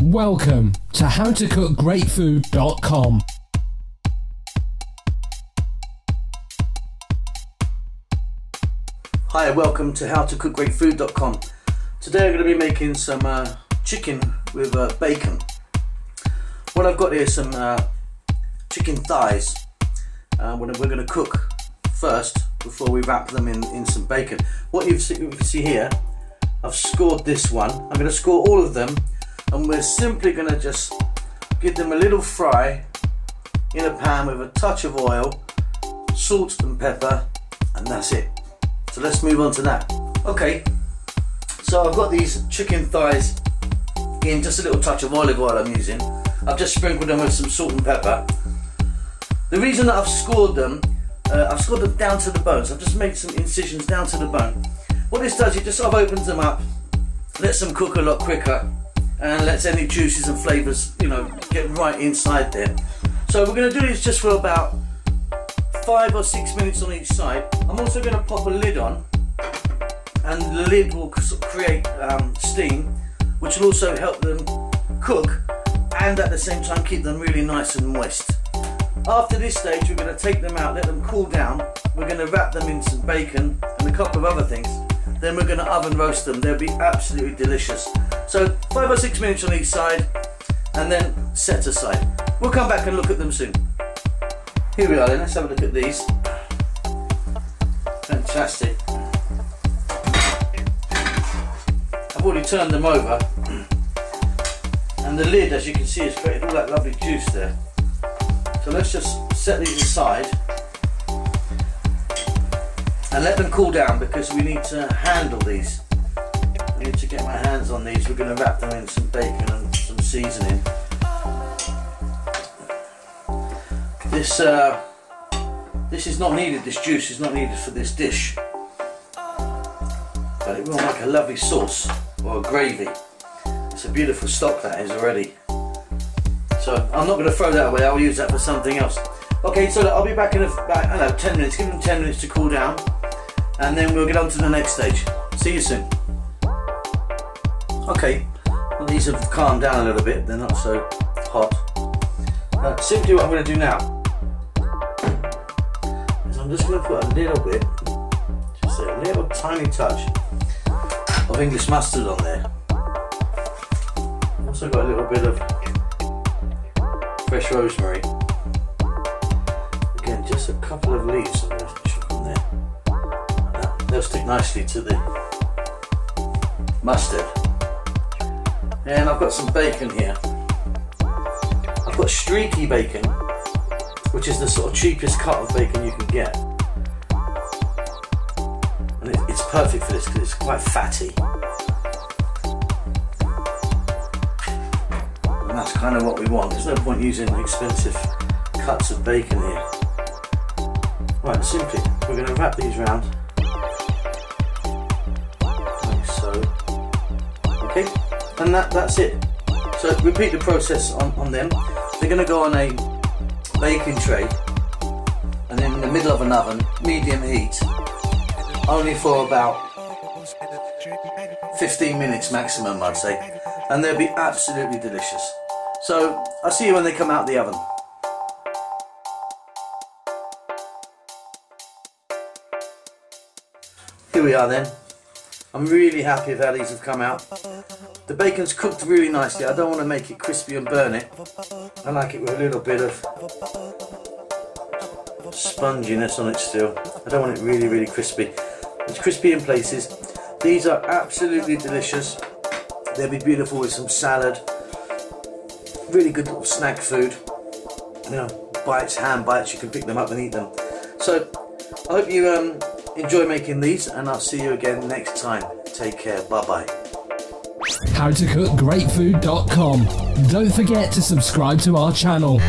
Welcome to howtocookgreatfood.com. Hi, welcome to howtocookgreatfood.com. Today I'm going to be making some chicken with bacon. What I've got here is some chicken thighs. We're going to cook first before we wrap them in some bacon. What you see here, I've scored this one. I'm going to score all of them, and we're simply going to just give them a little fry in a pan with a touch of oil, salt and pepper, and that's it. So let's move on to that. Okay, so I've got these chicken thighs in just a little touch of olive oil I'm using. I've just sprinkled them with some salt and pepper. The reason that I've scored them down to the bone, so I've just made some incisions down to the bone. What this does, it just sort of opens them up, lets them cook a lot quicker, and lets any juices and flavours, get right inside there. So we're going to do this just for about 5 or 6 minutes on each side. I'm also going to pop a lid on, and the lid will create steam, which will also help them cook, and at the same time keep them really nice and moist. After this stage, we're going to take them out, let them cool down. We're going to wrap them in some bacon and a couple of other things. Then we're going to oven roast them. They'll be absolutely delicious. So 5 or 6 minutes on each side, and then set aside. We'll come back and look at them soon. Here we are then, let's have a look at these. Fantastic. I've already turned them over, and the lid, as you can see, has created all that lovely juice there. So let's just set these aside and let them cool down, because we need to handle these. I need to get my hands on these. We're going to wrap them in some bacon and some seasoning. This is not needed, this juice is not needed for this dish, but it will make a lovely sauce or a gravy. It's a beautiful stock that is already. So I'm not going to throw that away, I'll use that for something else. Okay, so I'll be back in about 10 minutes, give them 10 minutes to cool down, and then we'll get on to the next stage. See you soon. Okay, well, these have calmed down a little bit, they're not so hot. Simply what I'm going to do now is I'm just going to put a little bit, just a little tiny touch of English mustard on there. I've also got a little bit of fresh rosemary. Again, just a couple of leaves I'm going to chuck on there. Like that. They'll stick nicely to the mustard. And I've got some bacon here. I've got streaky bacon, which is the sort of cheapest cut of bacon you can get. And it's perfect for this because it's quite fatty. And that's kind of what we want. There's no point using expensive cuts of bacon here. Right, simply, we're going to wrap these round. Like so. Okay, and that's it. So repeat the process on them. They're going to go on a baking tray, and then in the middle of an oven, medium heat, only for about 15 minutes maximum, I'd say, and they'll be absolutely delicious. So I'll see you when they come out of the oven. Here we are then. I'm really happy with how these have come out. The bacon's cooked really nicely. I don't want to make it crispy and burn it. I like it with a little bit of sponginess on it still. I don't want it really, really crispy. It's crispy in places. These are absolutely delicious. They'll be beautiful with some salad. Really good little snack food. Bites, ham bites, you can pick them up and eat them. So I hope you enjoy making these, and I'll see you again next time. Take care, bye bye. howtocookgreatfood.com. Don't forget to subscribe to our channel.